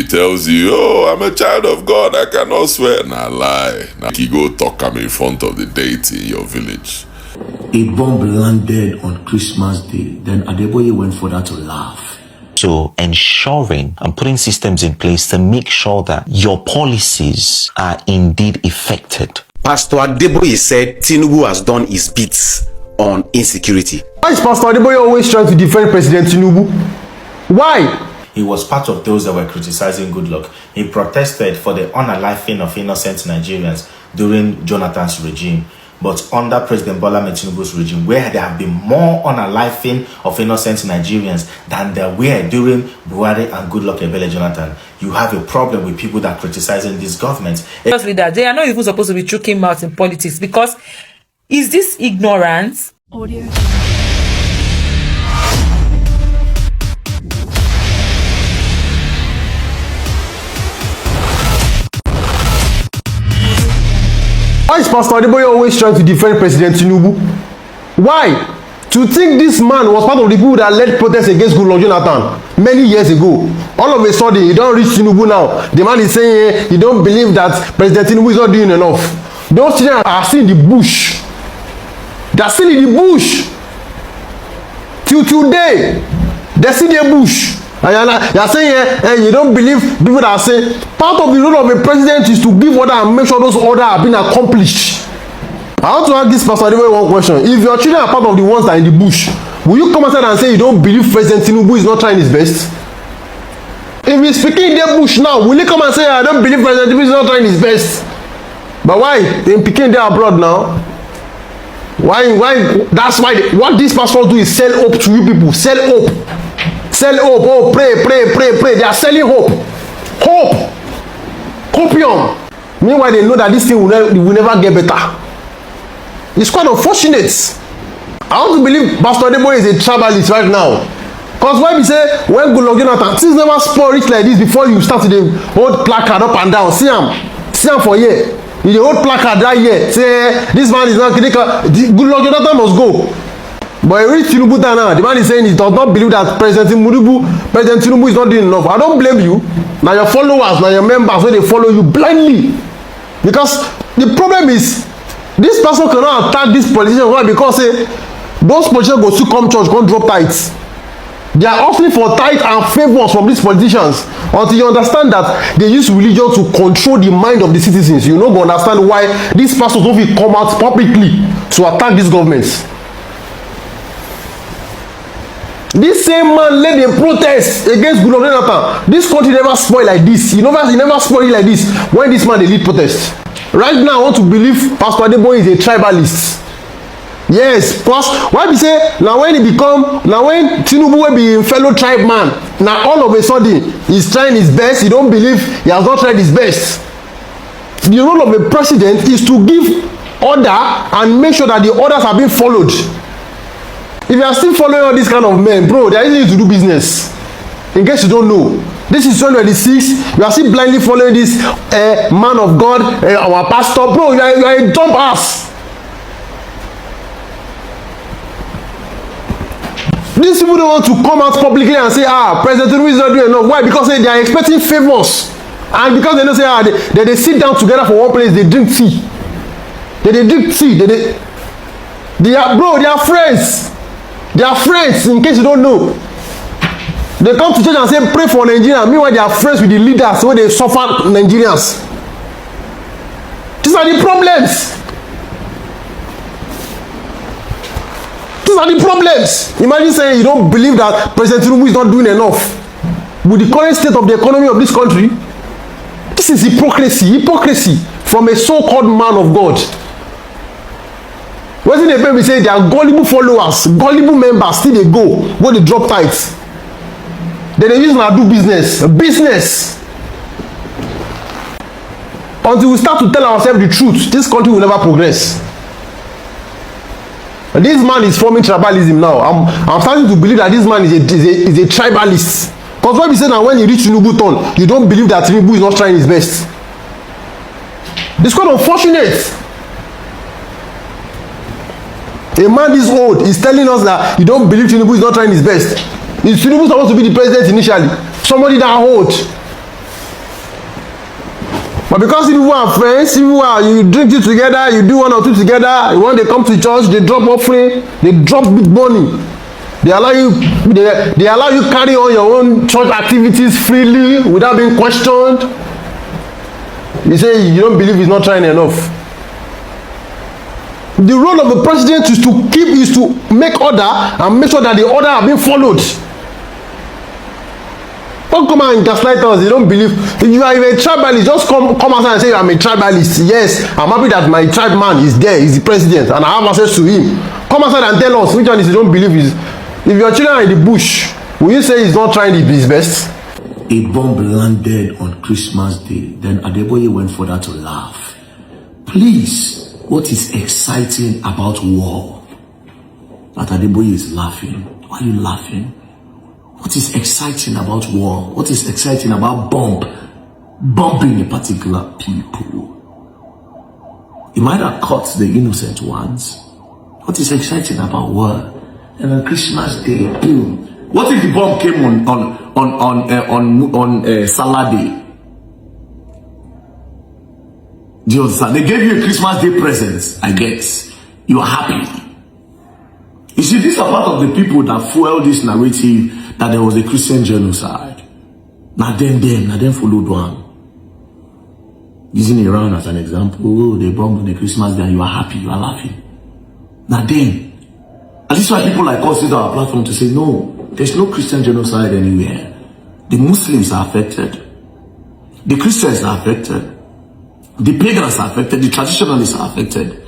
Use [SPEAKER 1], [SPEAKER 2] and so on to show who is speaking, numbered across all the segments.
[SPEAKER 1] He tells you, oh, I'm a child of God, I cannot swear. Nah, lie. Now he go talk him in front of the deity in your village.
[SPEAKER 2] A bomb landed on Christmas Day. Then Adeboye went further to laugh.
[SPEAKER 3] So ensuring and putting systems in place to make sure that your policies are indeed effected.
[SPEAKER 4] Pastor Adeboye said Tinubu has done his bits on insecurity.
[SPEAKER 5] Why is Pastor Adeboye always trying to defend President Tinubu? Why?
[SPEAKER 6] He was part of those that were criticizing Goodluck. He protested for the unaliving of innocent Nigerians during Jonathan's regime. But under President Bola Tinubu's regime, where there have been more unaliving of innocent Nigerians than there were during Buhari and Goodluck Ebele Jonathan, you have a problem with people that are criticizing this government.
[SPEAKER 7] Leaders, they are not even supposed to be choking mouths in politics, because is this ignorance?
[SPEAKER 8] Audio.
[SPEAKER 5] Why is Pastor Adeboye always trying to defend President Tinubu? Why? To think this man was part of the people that led protests against Goodluck Jonathan many years ago. All of a sudden, he don't reach Tinubu now. The man is saying he don't believe that President Tinubu is not doing enough. Those children are still in the bush. They are still in the bush. Till today, they still in the bush. And you are saying you don't believe people that are saying part of the role of a president is to give order and make sure those orders are being accomplished. I want to ask this Pastor Adeboye one question. If your children are part of the ones that are in the bush, will you come outside and say you don't believe President Tinubu is not trying his best? If he's speaking in the bush now, will you come and say I don't believe President Tinubu is not trying his best? But why? They're picking there abroad now. Why? That's why what these pastors do is sell hope to you people. Sell hope. Sell hope. Oh, pray. They are selling hope. Hope. Copium. Meanwhile, they know that this thing will never get better. It's quite unfortunate. I want to believe Pastor Adeboye is a tribalist right now. Because when we say, when Goodluck Jonathan, things never spoil rich like this before you start to hold placard up and down. See him for year. You hold placard right here. Say, this man is not critical. Goodluck Jonathan must go. But I read Tinubu now. The man is saying he does not believe that President Tinubu is not doing enough. I don't blame you. Now your followers, now your members, when they follow you blindly. Because the problem is, this person cannot attack this politician. Why? Because those politicians go to come church, go drop tithes. They are asking for tithes and favors from these politicians. Until you understand that they use religion to control the mind of the citizens, you no go understand why these pastors don't come out publicly to attack these governments. This same man led a protest against Goodluck Jonathan. This country never spoil like this. He never spoil it like this when this man dey lead protest. Right now, I want to believe Pastor Adeboye is a tribalist. Yes, because why be say now when Tinubu will be a fellow tribe man, now all of a sudden he's trying his best. He don't believe he has not tried his best. The role of a president is to give order and make sure that the orders are being followed. If you are still following all these kind of men, bro, they are easy to do business. In case you don't know, this is 2026. You are still blindly following this man of God, our pastor, bro. You are a dumb ass. These people don't want to come out publicly and say, President Tinubu is not doing enough. Why? Because they are expecting favors, and because they don't say, they sit down together for one place, they drink tea. They drink tea. They are friends. They are friends, in case you don't know. They come to church and say, pray for Nigeria. Meanwhile, they are friends with the leaders when they suffer Nigerians. These are the problems. These are the problems. Imagine saying you don't believe that President Tinubu is not doing enough. With the current state of the economy of this country, this is hypocrisy from a so-called man of God. Wetin dey pay me say their gullible followers, gullible members still dey go when they drop tithes. Then they use na do business. Until we start to tell ourselves the truth, this country will never progress. And this man is forming tribalism now. I'm starting to believe that this man is a tribalist. Because when we say that when you reach Tinubu turn, you don't believe that Tinubu is not trying his best. It's quite unfortunate. A man this old is telling us that you don't believe Tinubu is not trying his best. Is Tinubu supposed to be the president initially? Somebody that old. But because people are friends, people are, you drink it together, you do one or two together, when they come to church, they drop offering, they drop big money. They allow you carry on your own church activities freely without being questioned. You say you don't believe he's not trying enough. The role of the president is to make order and make sure that the order are being followed. Don't come out and gaslight us. You don't believe. If you are a tribalist, just come outside and say I'm a tribalist. Yes, I'm happy that my tribe man is there, he's the president, and I have access to him. Come outside and tell us which one is you don't believe is. If your children are in the bush, will you say he's not trying his best?
[SPEAKER 2] A bomb landed on Christmas Day. Then Adeboye went further to laugh. Please, what is exciting about war? That Adeboye is laughing. Why are you laughing? What is exciting about war? What is exciting about bombing a particular people? It might have caught the innocent ones. What is exciting about war? And on Christmas Day, boom. What if the bomb came on Saturday? Do you understand? They gave you a Christmas Day present, I guess. You are happy. You see, these are part of the people that fuel this narrative that there was a Christian genocide. Now them followed one. Using Iran as an example, oh, they bombed on the Christmas Day and you are happy, you are laughing. Now them. And this is why people like us use our platform to say, no, there's no Christian genocide anywhere. The Muslims are affected. The Christians are affected. The pagans are affected. The traditionalists are affected.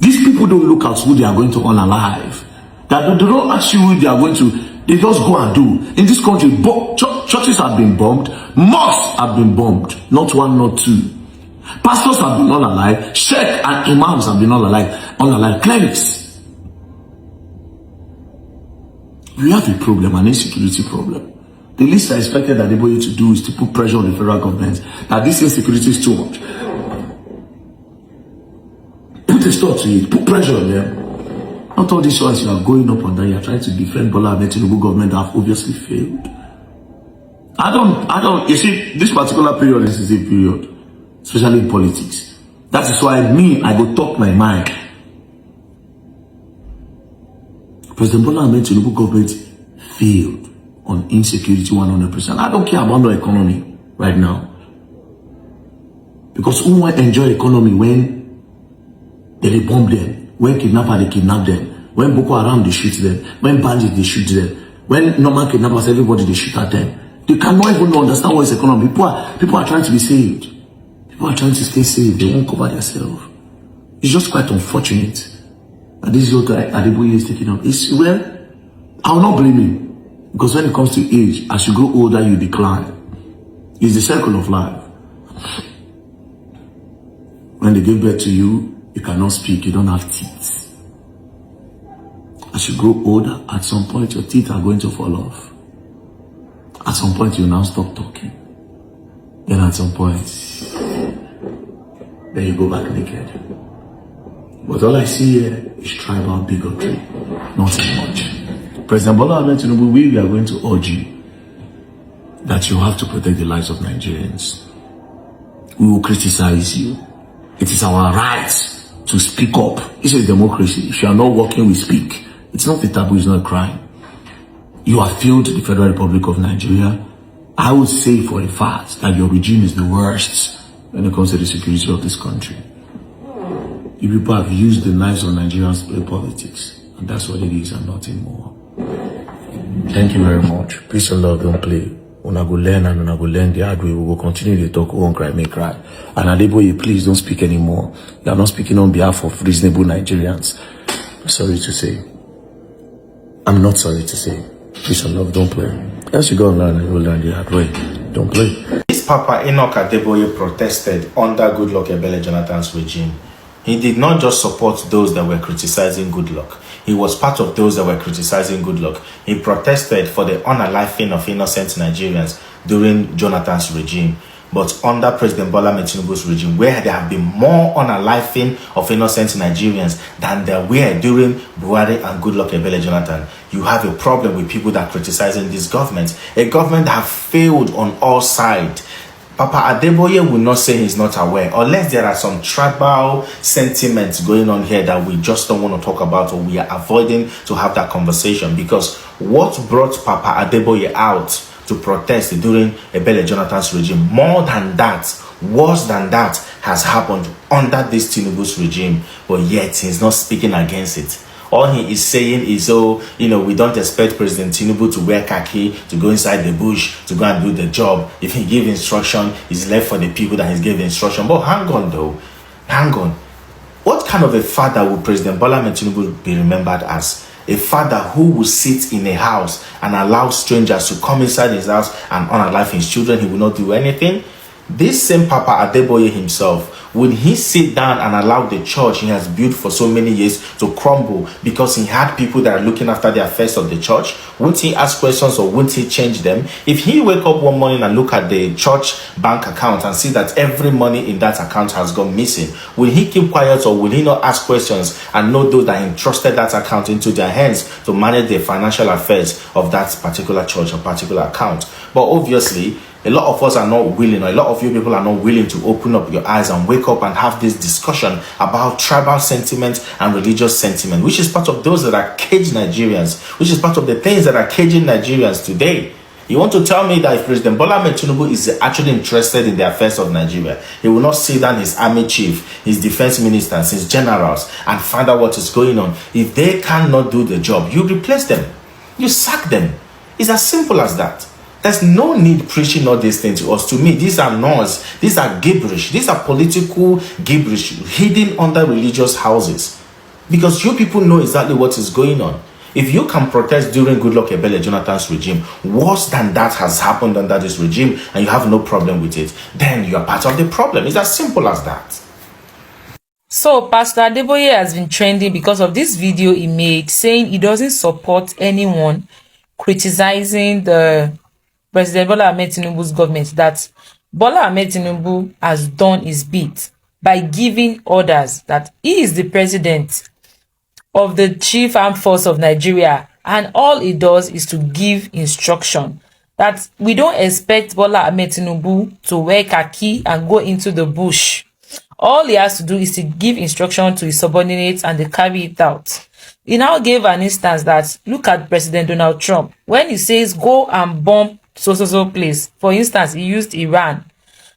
[SPEAKER 2] These people don't look at who they are going to unalive. They don't ask you who they are going to. They just go and do. In this country, churches have been bombed. Mosques have been bombed. Not one, not two. Pastors have been unalive. Sheikh and imams have been unalive. Clerics. We have a problem, an insecurity problem. The least I expected Adeboye to do is to put pressure on the federal government that this insecurity is too much. Put a stop to it. Put pressure on them. Not all these ones you are going up and down. You are trying to defend Bola and Tinubu government that have obviously failed. I don't. You see, this particular period is a period, especially in politics. That is why I go talk my mind. President Bola and Tinubu government failed on insecurity 100%. I don't care about no economy right now. Because who want to enjoy economy when they bomb them? When kidnappers, they kidnap them. When Boko Haram, they shoot them. When bandits, they shoot them. When normal kidnappers, everybody, they shoot at them. They cannot even understand what is economy. People are trying to be saved. People are trying to stay safe. They won't cover themselves. It's just quite unfortunate. And this is what Adeboye is taking up. Well, I will not blame him. Because when it comes to age, as you grow older, you decline. It's the circle of life. When they give birth to you, you cannot speak, you don't have teeth. As you grow older, at some point your teeth are going to fall off. At some point you now stop talking. Then at some point, then you go back naked. But all I see here is tribal bigotry, nothing much. President Bola and Tinubu, we are going to urge you that you have to protect the lives of Nigerians. We will criticize you. It is our right to speak up. It's a democracy. If you are not working, we speak. It's not a taboo, it's not a crime. You have failed the Federal Republic of Nigeria. I would say for a fact that your regime is the worst when it comes to the security of this country. You people have used the lives of Nigerians to play politics. And that's what it is and nothing more. Thank you very much. Peace and love, don't play. Una go learn and una go learn the hard way. We will continue to talk, we won't cry, make cry. And Adeboye, please don't speak anymore. You are not speaking on behalf of reasonable Nigerians. I'm sorry to say. I'm not sorry to say. Peace and love, don't play. As you go online and you will learn the hard way. Don't play.
[SPEAKER 6] This Papa Enoch Adeboye protested under Goodluck Ebele Jonathan's regime. He did not just support those that were criticizing Goodluck. He was part of those that were criticizing Goodluck. He protested for the unaliving of innocent Nigerians during Jonathan's regime. But under President Bola Tinubu's regime, where there have been more unaliving of innocent Nigerians than there were during Buhari and Goodluck Ebele Jonathan, you have a problem with people that are criticizing this government. A government that have failed on all sides. Papa Adeboye will not say he's not aware, unless there are some tribal sentiments going on here that we just don't want to talk about, or we are avoiding to have that conversation. Because what brought Papa Adeboye out to protest during Ebele Jonathan's regime, more than that, worse than that, has happened under this Tinubu's regime, but yet he's not speaking against it. All he is saying is, oh, we don't expect President Tinubu to wear khaki, to go inside the bush, to go and do the job. If he gives instruction, it's left for the people that he's giving instruction. But hang on though, hang on. What kind of a father would President Bola Tinubu be remembered as? A father who will sit in a house and allow strangers to come inside his house and unalive his children. He will not do anything. This same Papa Adeboye himself, will he sit down and allow the church he has built for so many years to crumble because he had people that are looking after the affairs of the church? Won't he ask questions, or won't he change them? If he wake up one morning and look at the church bank account and see that every money in that account has gone missing, will he keep quiet, or will he not ask questions and know those that entrusted that account into their hands to manage the financial affairs of that particular church or particular account? But obviously, a lot of us are not willing, or a lot of you people are not willing to open up your eyes and wake up and have this discussion about tribal sentiment and religious sentiment, which is part of those that are caged Nigerians, which is part of the things that are caging Nigerians today. You want to tell me that if President Bola Tinubu is actually interested in the affairs of Nigeria, he will not sit down his army chief, his defense ministers, his generals, and find out what is going on? If they cannot do the job, you replace them. You sack them. It's as simple as that. There's no need preaching all these things to us. To me, these are noise. These are gibberish. These are political gibberish hidden under religious houses. Because you people know exactly what is going on. If you can protest during Goodluck Ebele Jonathan's regime, worse than that has happened under this regime, and you have no problem with it, then you are part of the problem. It's as simple as that.
[SPEAKER 7] So Pastor Adeboye has been trending because of this video he made saying he doesn't support anyone criticizing the President Bola Ahmed Tinubu's government, that Bola Ahmed Tinubu has done his bit by giving orders that he is the president of the chief armed force of Nigeria, and all he does is to give instruction. That we don't expect Bola Ahmed Tinubu to wear khaki and go into the bush. All he has to do is to give instruction to his subordinates and they carry it out. He now gave an instance that, look at President Donald Trump. When he says go and bomb so place, for instance, he used Iran.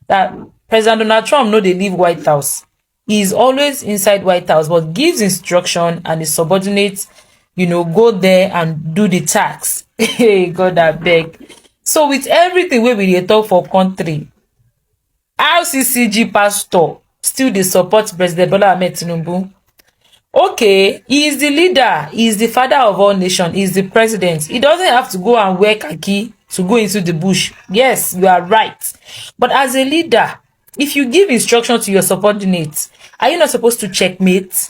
[SPEAKER 7] That President Donald Trump know they leave White House. He is always inside White House, but gives instruction and his subordinates, go there and do the tax. Hey, God, I beg. So with everything where we talk for country, RCCG pastor still they support President Bola Ahmed Tinubu. Okay, he is the leader, he is the father of all nations, he is the president. He doesn't have to go and wear khaki to go into the bush. Yes, you are right. But as a leader, if you give instruction to your subordinates, are you not supposed to checkmate?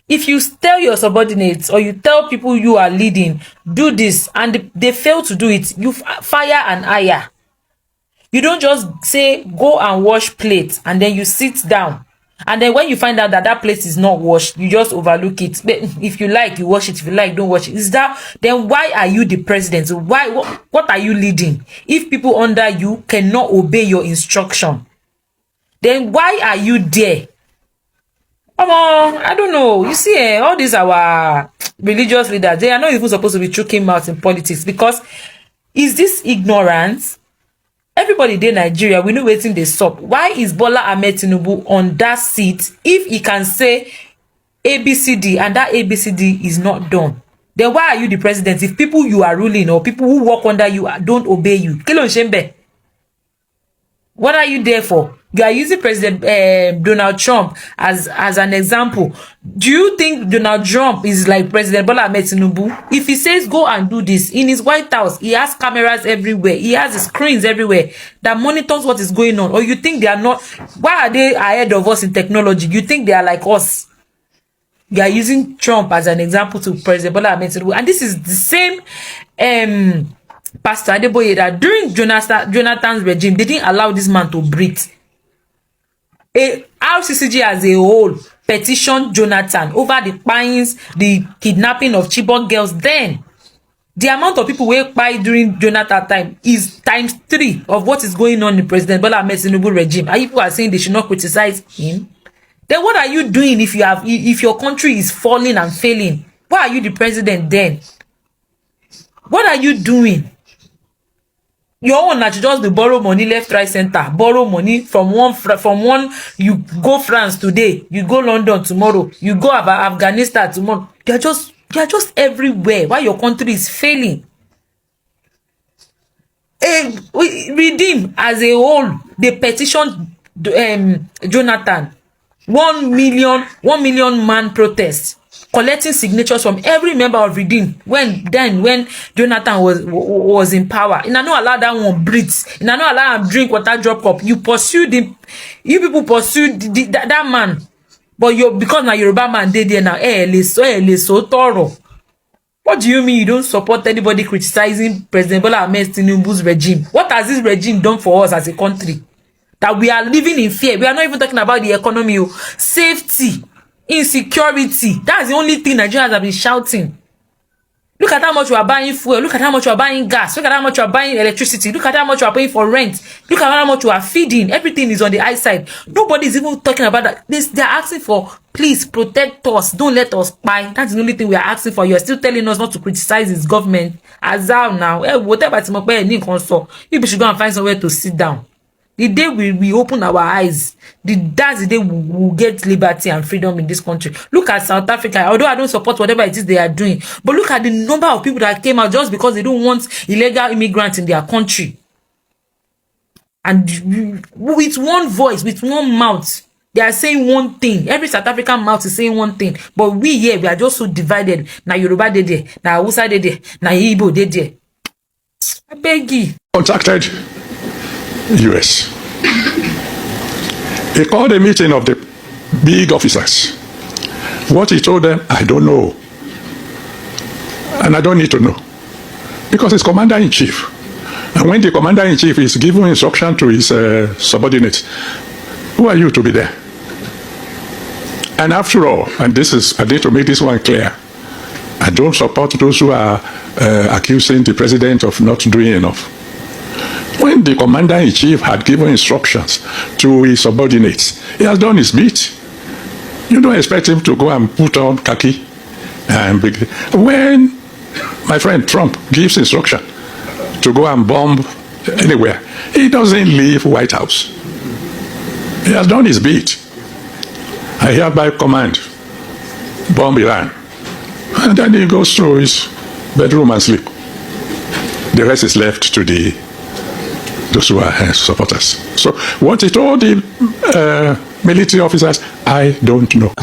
[SPEAKER 7] If you tell your subordinates or you tell people you are leading, do this, and they fail to do it, you fire and hire. You don't just say, go and wash plates, and then you sit down. And then when you find out that that plate is not washed, you just overlook it. But if you like, you wash it. If you like, don't wash it. Is that, then why are you the president? Why? What are you leading? If people under you cannot obey your instruction, then why are you there? I don't know. You see, all these our religious leaders, they are not even supposed to be choking mouth in politics, because is this ignorance? Everybody in Nigeria, we know waiting they stop. Why is Bola Ahmed Tinubu on that seat if he can say ABCD and that ABCD is not done? Then why are you the president if people you are ruling or people who work under you don't obey you? Kilo Shembe. What are you there for? You are using President Donald Trump as an example. Do you think Donald Trump is like President Bola Ahmed Tinubu? If he says go and do this in his White House, he has cameras everywhere. He has screens everywhere that monitors what is going on. Or you think they are not? Why are they ahead of us in technology? You think they are like us? You are using Trump as an example to President Bola Ahmed Tinubu, and this is the same Pastor Adeboye that during Jonathan's regime, they didn't allow this man to breathe. RCCG as a whole petitioned Jonathan over the fines, the kidnapping of Chibok girls then. The amount of people who buy during Jonathan time is times 3 of what is going on in President Bola Ahmed Tinubu regime. And people are saying they should not criticize him. Then what are you doing if your country is falling and failing? Why are you the president then? What are you doing? Your own na to just be borrow money left, right, center. Borrow money from one. You go France today, you go London tomorrow, you go Afghanistan tomorrow. You're just everywhere. Why your country is failing? Redeem as a whole. They petitioned Jonathan. 1 million man protest, collecting signatures from every member of Redeem when Jonathan was in power. And I know allow that one breathe. And I know allow him drink water drop cup. You people pursued that man. But because now Yoruba man did there now. So thorough. What do you mean you don't support anybody criticizing President Bola Ahmed Tinubu's regime? What has this regime done for us as a country? That we are living in fear. We are not even talking about the economy. Safety, insecurity. That's the only thing Nigerians have been shouting. Look at how much you are buying fuel. Look at how much you are buying gas. Look at how much you are buying electricity. Look at how much you are paying for rent. Look at how much you are feeding. Everything is on the high side. Nobody is even talking about that. They are asking for, please protect us. Don't let us buy. That's the only thing we are asking for. You are still telling us not to criticize this government. As of now, whatever people should go and find somewhere to sit down. The day we open our eyes, that's the day we will get liberty and freedom in this country. Look at South Africa. Although I don't support whatever it is they are doing, but look at the number of people that came out just because they don't want illegal immigrants in their country. And with one voice, with one mouth, they are saying one thing. Every South African mouth is saying one thing. But we here, we are just so divided. Na Yoruba de there, na Hausa de there, na Igbo de there. I beg you.
[SPEAKER 8] Contacted US. He called a meeting of the big officers. What he told them, I don't know. And I don't need to know. Because he's commander-in-chief. And when the commander-in-chief is giving instruction to his subordinates, who are you to be there? And after all, and I need to make this one clear, I don't support those who are accusing the president of not doing enough. When the commander-in-chief had given instructions to his subordinates, he has done his bit. You don't expect him to go and put on khaki. When my friend Trump gives instruction to go and bomb anywhere, he doesn't leave White House. He has done his bit. I hereby command, bomb Iran. And then he goes to his bedroom and sleep. The rest is left to those who are supporters. So what he told the military officers, I don't know.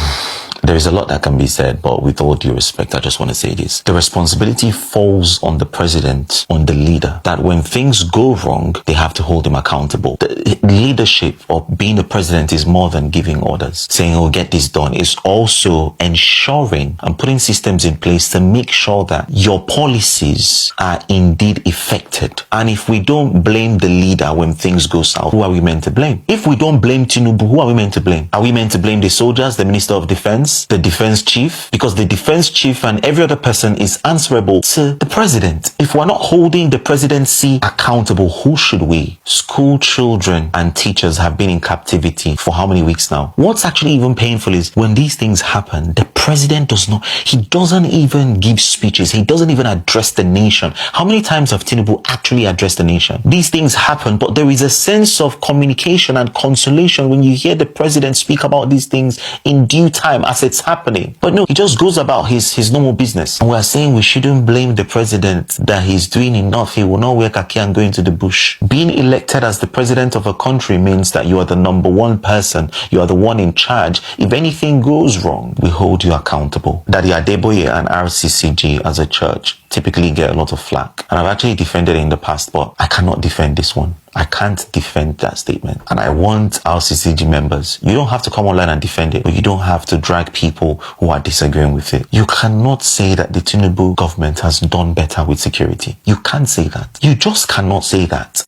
[SPEAKER 3] There is a lot that can be said, but with all due respect, I just want to say this. The responsibility falls on the president, on the leader, that when things go wrong, they have to hold him accountable. The leadership of being the president is more than giving orders, saying, oh, get this done. It's also ensuring and putting systems in place to make sure that your policies are indeed effected. And if we don't blame the leader when things go south, who are we meant to blame? If we don't blame Tinubu, who are we meant to blame? Are we meant to blame the soldiers, the Minister of Defense, the defense chief? Because the defense chief and every other person is answerable to the president. If we're not holding the presidency accountable, who should we? School children and teachers have been in captivity for how many weeks now? What's actually even painful is when these things happen, the president doesn't even give speeches. He doesn't even address the nation. How many times have Tinubu actually addressed the nation? These things happen, but there is a sense of communication and consolation when you hear the president speak about these things in due time as it's happening. But no, he just goes about his normal business. And we're saying we shouldn't blame the president, that he's doing enough. He will not wear khaki and go into the bush. Being elected as the president of a country means that you are the number one person. You are the one in charge. If anything goes wrong, we hold you accountable. Daddy Adeboye and RCCG as a church typically get a lot of flack. And I've actually defended it in the past, but I cannot defend this one. I can't defend that statement. And I want RCCG members, you don't have to come online and defend it, but you don't have to drag people who are disagreeing with it. You cannot say that the Tinubu government has done better with security. You can't say that. You just cannot say that.